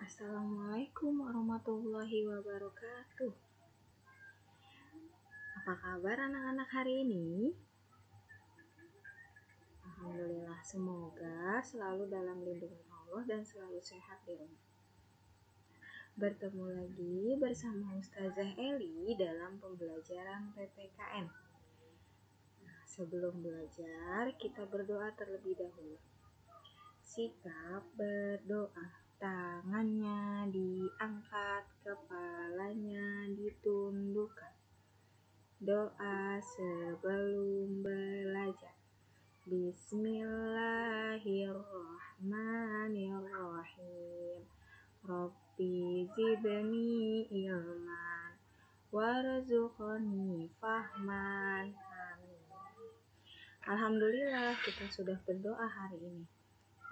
Assalamualaikum warahmatullahi wabarakatuh. Apa kabar anak-anak hari ini? Alhamdulillah, semoga selalu dalam lindungan Allah dan selalu sehat di rumah. Bertemu lagi bersama Ustazah Eli dalam pembelajaran PPKN. Sebelum belajar, kita berdoa terlebih dahulu. Sikap berdoa. Tangannya diangkat, kepalanya ditundukkan. Doa sebelum belajar. Bismillahirrahmanirrahim. Rabbi zidni ilman warzuqni fahman. Amin. Alhamdulillah, kita sudah berdoa hari ini.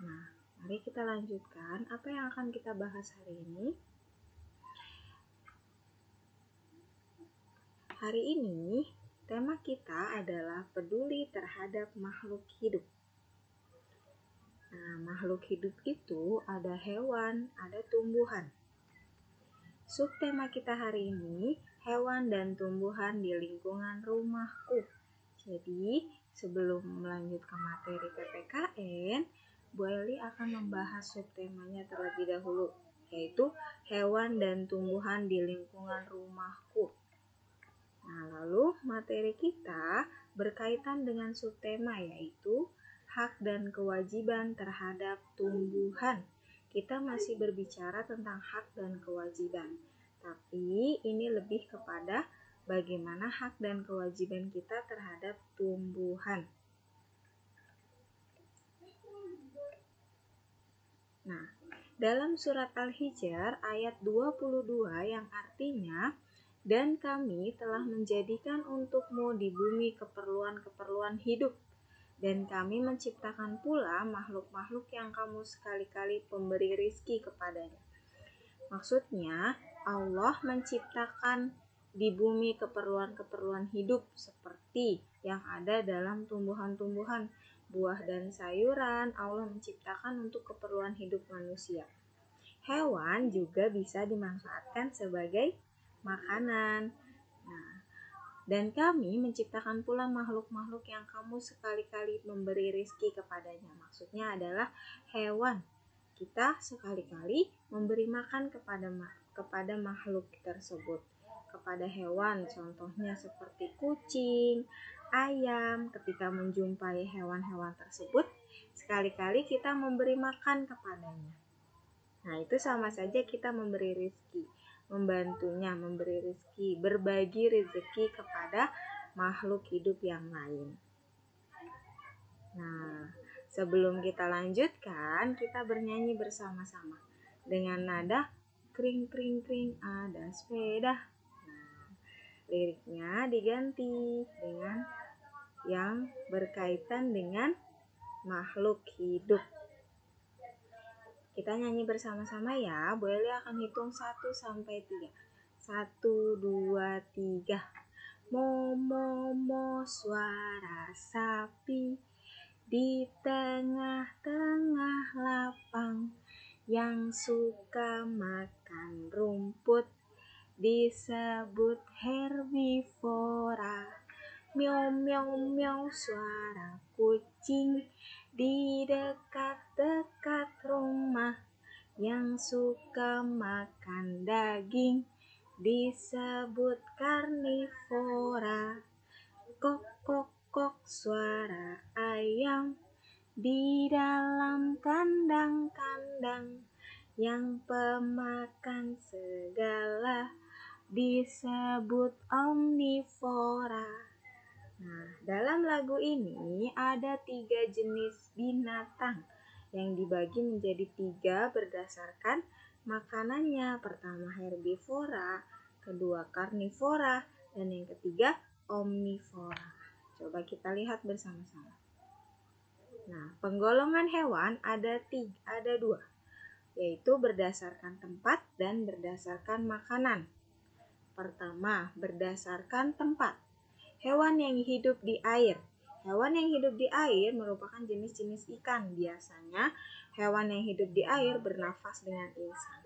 Nah, mari kita lanjutkan apa yang akan kita bahas hari ini. Hari ini, tema kita adalah peduli terhadap makhluk hidup. Nah, makhluk hidup itu ada hewan, ada tumbuhan. Subtema kita hari ini, hewan dan tumbuhan di lingkungan rumahku. Jadi, sebelum melanjutkan materi PPKN, Bu Eli akan membahas subtemanya terlebih dahulu, yaitu hewan dan tumbuhan di lingkungan rumahku. Nah, lalu materi kita berkaitan dengan subtema, yaitu hak dan kewajiban terhadap tumbuhan. Kita masih berbicara tentang hak dan kewajiban, tapi ini lebih kepada bagaimana hak dan kewajiban kita terhadap tumbuhan. Nah, dalam surat Al-Hijr ayat 22 yang artinya, dan kami telah menjadikan untukmu di bumi keperluan-keperluan hidup, dan kami menciptakan pula makhluk-makhluk yang kamu sekali-kali pemberi rizki kepadanya. Maksudnya, Allah menciptakan di bumi keperluan-keperluan hidup seperti yang ada dalam tumbuhan-tumbuhan, buah dan sayuran. Allah menciptakan untuk keperluan hidup manusia. Hewan juga bisa dimanfaatkan sebagai makanan. Nah, dan kami menciptakan pula makhluk-makhluk yang kamu sekali-kali memberi rizki kepadanya. Maksudnya adalah hewan. Kita sekali-kali memberi makan kepada makhluk tersebut. Kepada hewan, contohnya seperti kucing, ayam. Ketika menjumpai hewan-hewan tersebut, sekali-kali kita memberi makan kepadanya. Nah, itu sama saja kita memberi rizki, membantunya, memberi rizki, berbagi rezeki kepada makhluk hidup yang lain. Nah, sebelum kita lanjutkan, kita bernyanyi bersama-sama dengan nada kring kring kring ada sepeda. Nah, liriknya diganti dengan yang berkaitan dengan makhluk hidup. Kita nyanyi bersama-sama ya. Bu Eli akan hitung 1 sampai 3. 1, 2, 3. Mo mo mo suara sapi di tengah-tengah lapang, yang suka makan rumput disebut herbivora. Miau miau miau suara kucing di dekat-dekat rumah, yang suka makan daging disebut karnivora. Kok kok kok suara ayam di dalam kandang-kandang, yang pemakan segala disebut omnivora. Nah, dalam lagu ini ada 3 jenis binatang yang dibagi menjadi 3 berdasarkan makanannya. Pertama herbivora, kedua karnivora, dan yang ketiga omnivora. Coba kita lihat bersama-sama. Nah, penggolongan hewan ada 2, yaitu berdasarkan tempat dan berdasarkan makanan. Pertama, berdasarkan tempat. Hewan yang hidup di air. Hewan yang hidup di air merupakan jenis-jenis ikan. Biasanya hewan yang hidup di air bernafas dengan insan.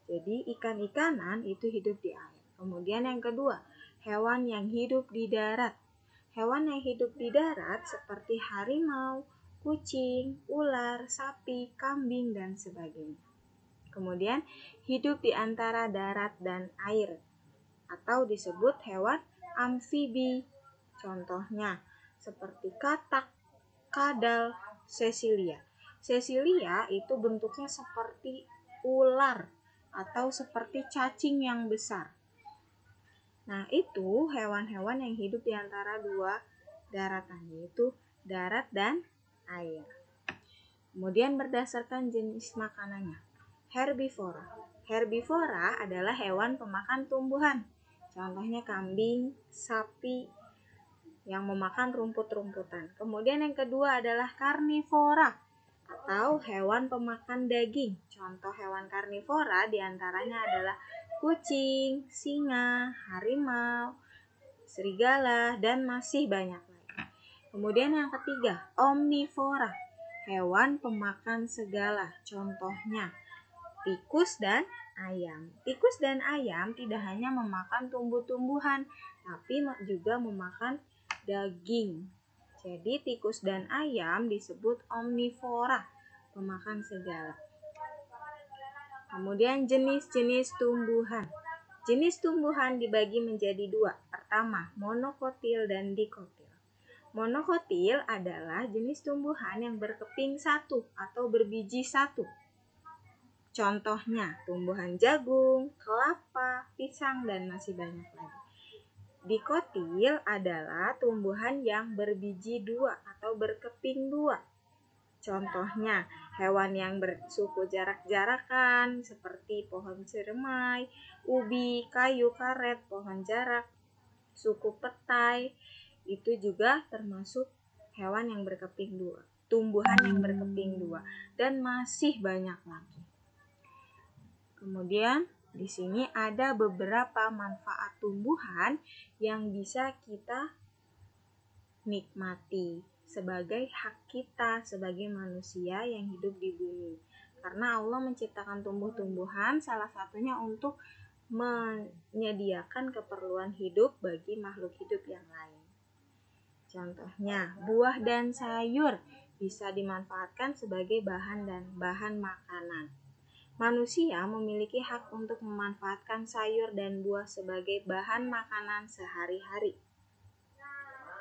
Jadi ikan-ikanan itu hidup di air. Kemudian yang kedua, hewan yang hidup di darat. Hewan yang hidup di darat seperti harimau, kucing, ular, sapi, kambing, dan sebagainya. Kemudian hidup di antara darat dan air atau disebut hewan amfibi. Contohnya seperti katak, kadal, sesilia. Sesilia itu bentuknya seperti ular atau seperti cacing yang besar. Nah, itu hewan-hewan yang hidup di antara dua daratan, yaitu darat dan air. Kemudian berdasarkan jenis makanannya. Herbivora. Herbivora adalah hewan pemakan tumbuhan. Contohnya kambing, sapi yang memakan rumput-rumputan. Kemudian yang kedua adalah karnivora atau hewan pemakan daging. Contoh hewan karnivora diantaranya adalah kucing, singa, harimau, serigala, dan masih banyak lagi. Kemudian yang ketiga, omnivora, hewan pemakan segala. Contohnya tikus dan ayam. Tikus dan ayam tidak hanya memakan tumbuh-tumbuhan, tapi juga memakan daging. Jadi tikus dan ayam disebut omnivora, pemakan segala. Kemudian jenis-jenis tumbuhan. Jenis tumbuhan dibagi menjadi dua. Pertama, monokotil dan dikotil. Monokotil adalah jenis tumbuhan yang berkeping satu atau berbiji satu. Contohnya tumbuhan jagung, kelapa, pisang, dan masih banyak lagi. Dikotil adalah tumbuhan yang berbiji dua atau berkeping dua. Contohnya hewan yang bersuku jarak-jarakan seperti pohon ceremai, ubi, kayu karet, pohon jarak, suku petai, itu juga termasuk hewan yang berkeping dua, tumbuhan yang berkeping dua, dan masih banyak lagi. Kemudian di sini ada beberapa manfaat tumbuhan yang bisa kita nikmati sebagai hak kita sebagai manusia yang hidup di bumi. Karena Allah menciptakan tumbuh-tumbuhan salah satunya untuk menyediakan keperluan hidup bagi makhluk hidup yang lain. Contohnya, buah dan sayur bisa dimanfaatkan sebagai bahan makanan. Manusia memiliki hak untuk memanfaatkan sayur dan buah sebagai bahan makanan sehari-hari.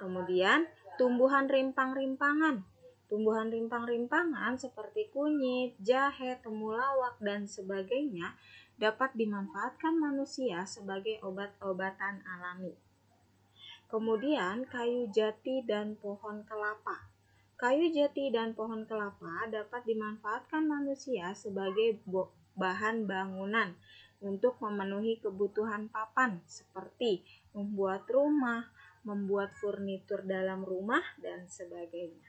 Kemudian, tumbuhan rimpang-rimpangan. Tumbuhan rimpang-rimpangan seperti kunyit, jahe, temulawak, dan sebagainya dapat dimanfaatkan manusia sebagai obat-obatan alami. Kemudian, kayu jati dan pohon kelapa. Kayu jati dan pohon kelapa dapat dimanfaatkan manusia sebagai bahan bangunan untuk memenuhi kebutuhan papan seperti membuat rumah, membuat furnitur dalam rumah, dan sebagainya.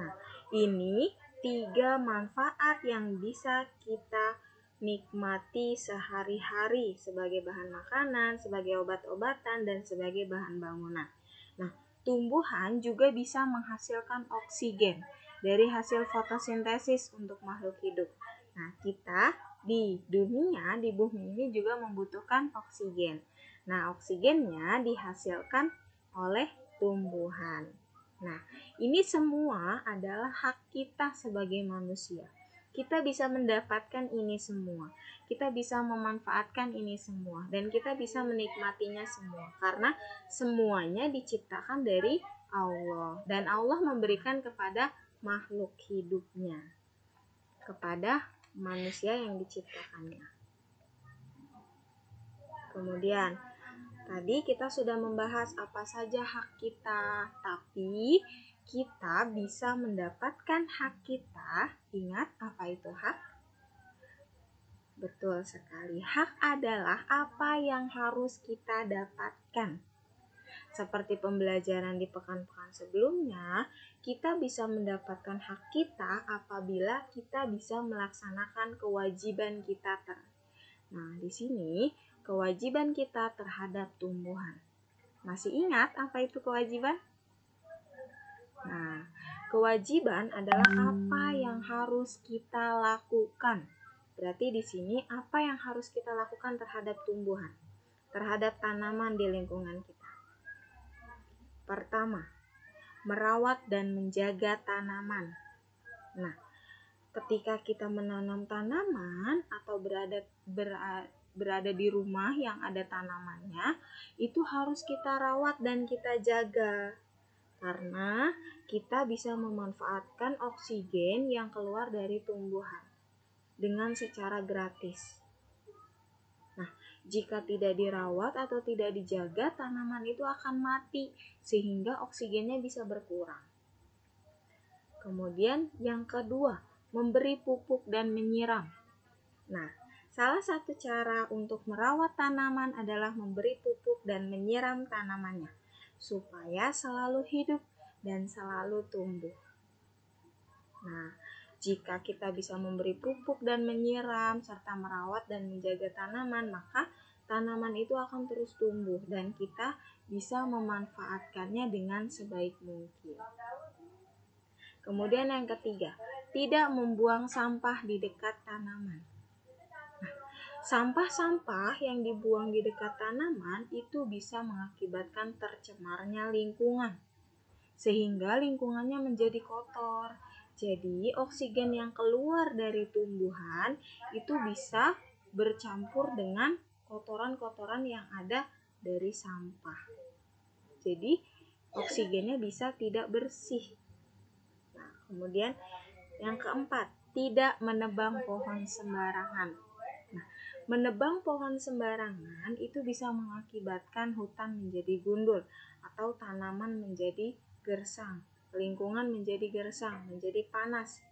Nah, ini 3 manfaat yang bisa kita nikmati sehari-hari sebagai bahan makanan, sebagai obat-obatan, dan sebagai bahan bangunan. Nah, tumbuhan juga bisa menghasilkan oksigen dari hasil fotosintesis untuk makhluk hidup. Nah, kita di dunia, di bumi ini juga membutuhkan oksigen. Nah, oksigennya dihasilkan oleh tumbuhan. Nah, ini semua adalah hak kita sebagai manusia. Kita bisa mendapatkan ini semua. Kita bisa memanfaatkan ini semua. Dan kita bisa menikmatinya semua. Karena semuanya diciptakan dari Allah. Dan Allah memberikan kepada makhluk hidupnya. Kepada manusia yang diciptakannya. Kemudian, tadi kita sudah membahas apa saja hak kita, tapi kita bisa mendapatkan hak kita. Ingat apa itu hak? Betul sekali, hak adalah apa yang harus kita dapatkan. Seperti pembelajaran di pekan-pekan sebelumnya, kita bisa mendapatkan hak kita apabila kita bisa melaksanakan kewajiban kita. Nah, di sini kewajiban kita terhadap tumbuhan. Masih ingat apa itu kewajiban? Nah, kewajiban adalah apa yang harus kita lakukan Berarti di sini apa yang harus kita lakukan terhadap tumbuhan, terhadap tanaman di lingkungan kita? Pertama, merawat dan menjaga tanaman. Nah, ketika kita menanam tanaman atau berada di rumah yang ada tanamannya, itu harus kita rawat dan kita jaga. Karena kita bisa memanfaatkan oksigen yang keluar dari tumbuhan dengan secara gratis. Nah, jika tidak dirawat atau tidak dijaga, tanaman itu akan mati sehingga oksigennya bisa berkurang. Kemudian yang kedua, memberi pupuk dan menyiram. Nah, salah satu cara untuk merawat tanaman adalah memberi pupuk dan menyiram tanamannya supaya selalu hidup dan selalu tumbuh. Nah, jika kita bisa memberi pupuk dan menyiram serta merawat dan menjaga tanaman, maka tanaman itu akan terus tumbuh dan kita bisa memanfaatkannya dengan sebaik mungkin. Kemudian yang ketiga, tidak membuang sampah di dekat tanaman. Nah, sampah-sampah yang dibuang di dekat tanaman itu bisa mengakibatkan tercemarnya lingkungan, sehingga lingkungannya menjadi kotor. Jadi oksigen yang keluar dari tumbuhan itu bisa bercampur dengan kotoran-kotoran yang ada dari sampah. Jadi oksigennya bisa tidak bersih. Nah, kemudian yang keempat, tidak menebang pohon sembarangan. Nah, menebang pohon sembarangan itu bisa mengakibatkan hutan menjadi gundul atau tanaman menjadi gersang, lingkungan menjadi gersang, menjadi panas.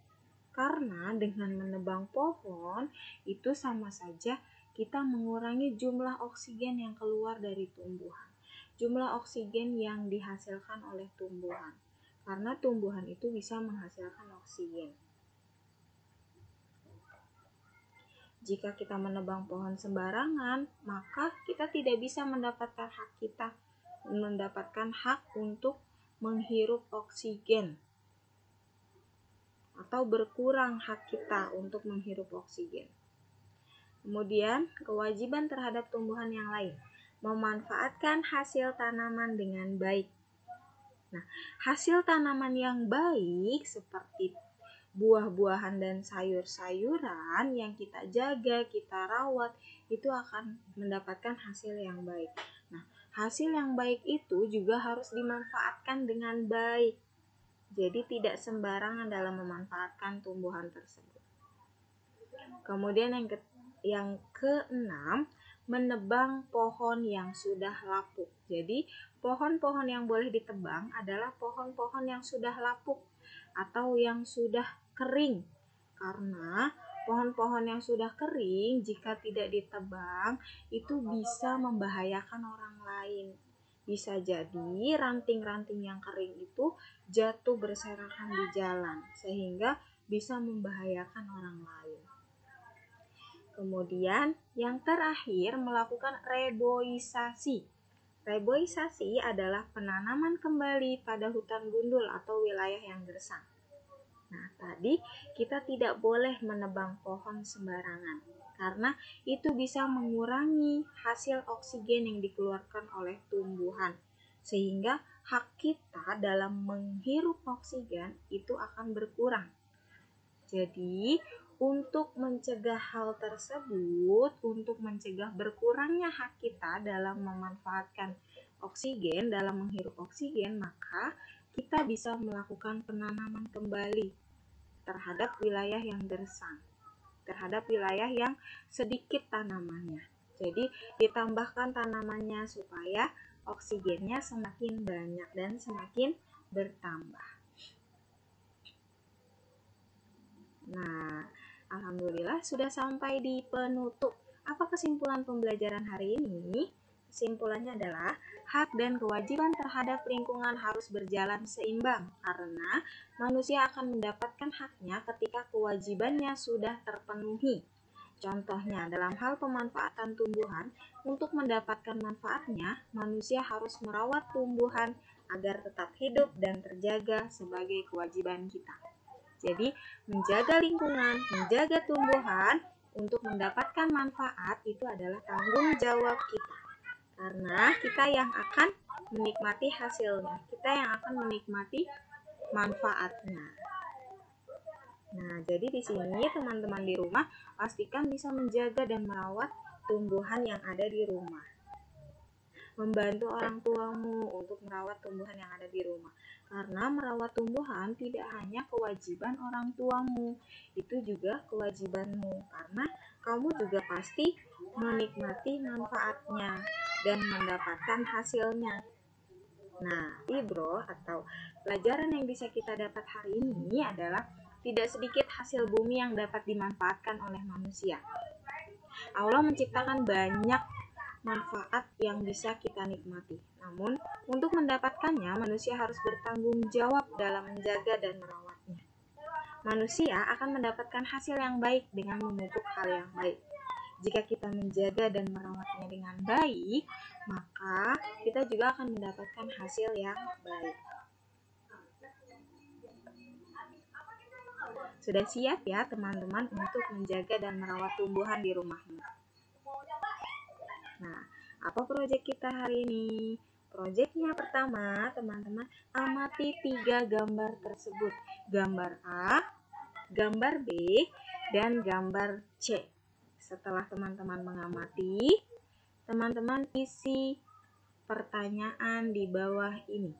Karena dengan menebang pohon itu sama saja kita mengurangi jumlah oksigen yang keluar dari tumbuhan, jumlah oksigen yang dihasilkan oleh tumbuhan. Karena tumbuhan itu bisa menghasilkan oksigen. Jika kita menebang pohon sembarangan, maka kita tidak bisa mendapatkan hak untuk menghirup oksigen, atau berkurang hak kita untuk menghirup oksigen. Kemudian, kewajiban terhadap tumbuhan yang lain, memanfaatkan hasil tanaman dengan baik. Nah, hasil tanaman yang baik seperti buah-buahan dan sayur-sayuran yang kita jaga, kita rawat, itu akan mendapatkan hasil yang baik. Nah, hasil yang baik itu juga harus dimanfaatkan dengan baik. Jadi tidak sembarangan dalam memanfaatkan tumbuhan tersebut. Kemudian yang keenam, menebang pohon yang sudah lapuk. Jadi pohon-pohon yang boleh ditebang adalah pohon-pohon yang sudah lapuk atau yang sudah kering. Karena pohon-pohon yang sudah kering jika tidak ditebang itu bisa membahayakan orang lain. Bisa jadi ranting-ranting yang kering itu jatuh berserakan di jalan sehingga bisa membahayakan orang lain. Kemudian yang terakhir, melakukan reboisasi. Reboisasi adalah penanaman kembali pada hutan gundul atau wilayah yang gersang. Nah, tadi kita tidak boleh menebang pohon sembarangan karena itu bisa mengurangi hasil oksigen yang dikeluarkan oleh tumbuhan, sehingga hak kita dalam menghirup oksigen itu akan berkurang. Jadi, untuk mencegah hal tersebut, untuk mencegah berkurangnya hak kita dalam memanfaatkan oksigen, dalam menghirup oksigen, maka kita bisa melakukan penanaman kembali terhadap wilayah yang gersang, terhadap wilayah yang sedikit tanamannya. Jadi ditambahkan tanamannya supaya oksigennya semakin banyak dan semakin bertambah. Nah, alhamdulillah sudah sampai di penutup. Apa kesimpulan pembelajaran hari ini? Kesimpulannya adalah hak dan kewajiban terhadap lingkungan harus berjalan seimbang karena manusia akan mendapatkan haknya ketika kewajibannya sudah terpenuhi. Contohnya, dalam hal pemanfaatan tumbuhan, untuk mendapatkan manfaatnya, manusia harus merawat tumbuhan agar tetap hidup dan terjaga sebagai kewajiban kita. Jadi, menjaga lingkungan, menjaga tumbuhan, untuk mendapatkan manfaat itu adalah tanggung jawab kita. Karena kita yang akan menikmati hasilnya, kita yang akan menikmati manfaatnya. Nah, jadi di sini teman-teman di rumah pastikan bisa menjaga dan merawat tumbuhan yang ada di rumah. Membantu orang tuamu untuk merawat tumbuhan yang ada di rumah. Karena merawat tumbuhan tidak hanya kewajiban orang tuamu, itu juga kewajibanmu. Karena kamu juga pasti menikmati manfaatnya dan mendapatkan hasilnya. Nah, Ibro atau pelajaran yang bisa kita dapat hari ini adalah tidak sedikit hasil bumi yang dapat dimanfaatkan oleh manusia. Allah menciptakan banyak manfaat yang bisa kita nikmati. Namun, untuk mendapatkannya, manusia harus bertanggung jawab dalam menjaga dan merawatnya. Manusia akan mendapatkan hasil yang baik dengan memupuk hal yang baik. Jika kita menjaga dan merawatnya dengan baik, maka kita juga akan mendapatkan hasil yang baik. Sudah siap ya teman-teman untuk menjaga dan merawat tumbuhan di rumahmu? Nah, apa proyek kita hari ini? Proyeknya pertama, teman-teman, amati 3 gambar tersebut. Gambar A, gambar B, dan gambar C. Setelah teman-teman mengamati, teman-teman isi pertanyaan di bawah ini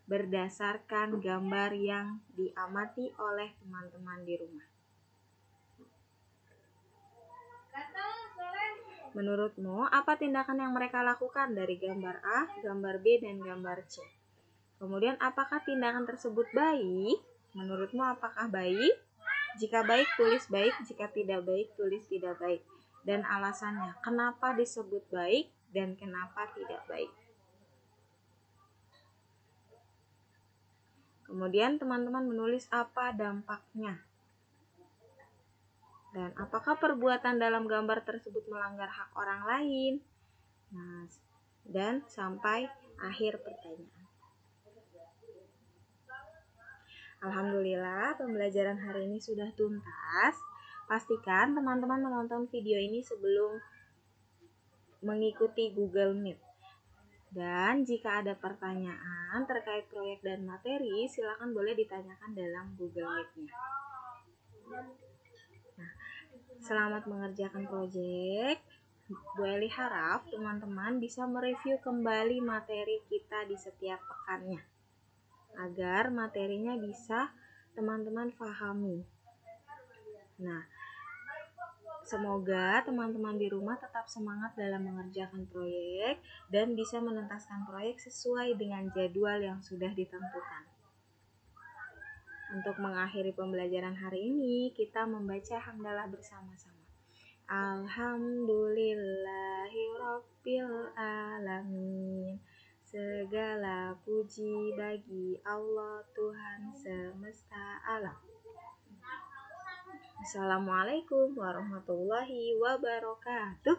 berdasarkan gambar yang diamati oleh teman-teman di rumah. Menurutmu, apa tindakan yang mereka lakukan dari gambar A, gambar B, dan gambar C? Kemudian, apakah tindakan tersebut baik? Menurutmu, apakah baik? Jika baik, tulis baik. Jika tidak baik, tulis tidak baik. Dan alasannya, kenapa disebut baik dan kenapa tidak baik? Kemudian teman-teman menulis apa dampaknya. Dan apakah perbuatan dalam gambar tersebut melanggar hak orang lain? Nah, dan sampai akhir pertanyaan. Alhamdulillah, pembelajaran hari ini sudah tuntas. Pastikan teman-teman menonton video ini sebelum mengikuti Google Meet. Dan jika ada pertanyaan terkait proyek dan materi, silakan boleh ditanyakan dalam Google Meet-nya. Nah, selamat mengerjakan proyek. Bu Eli harap teman-teman bisa mereview kembali materi kita di setiap pekannya, agar materinya bisa teman-teman pahami. Nah, semoga teman-teman di rumah tetap semangat dalam mengerjakan proyek dan bisa menuntaskan proyek sesuai dengan jadwal yang sudah ditentukan. Untuk mengakhiri pembelajaran hari ini, kita membaca hamdalah bersama-sama. Alhamdulillahirabbil alamin. Segala puji bagi Allah Tuhan semesta alam. Assalamualaikum warahmatullahi wabarakatuh.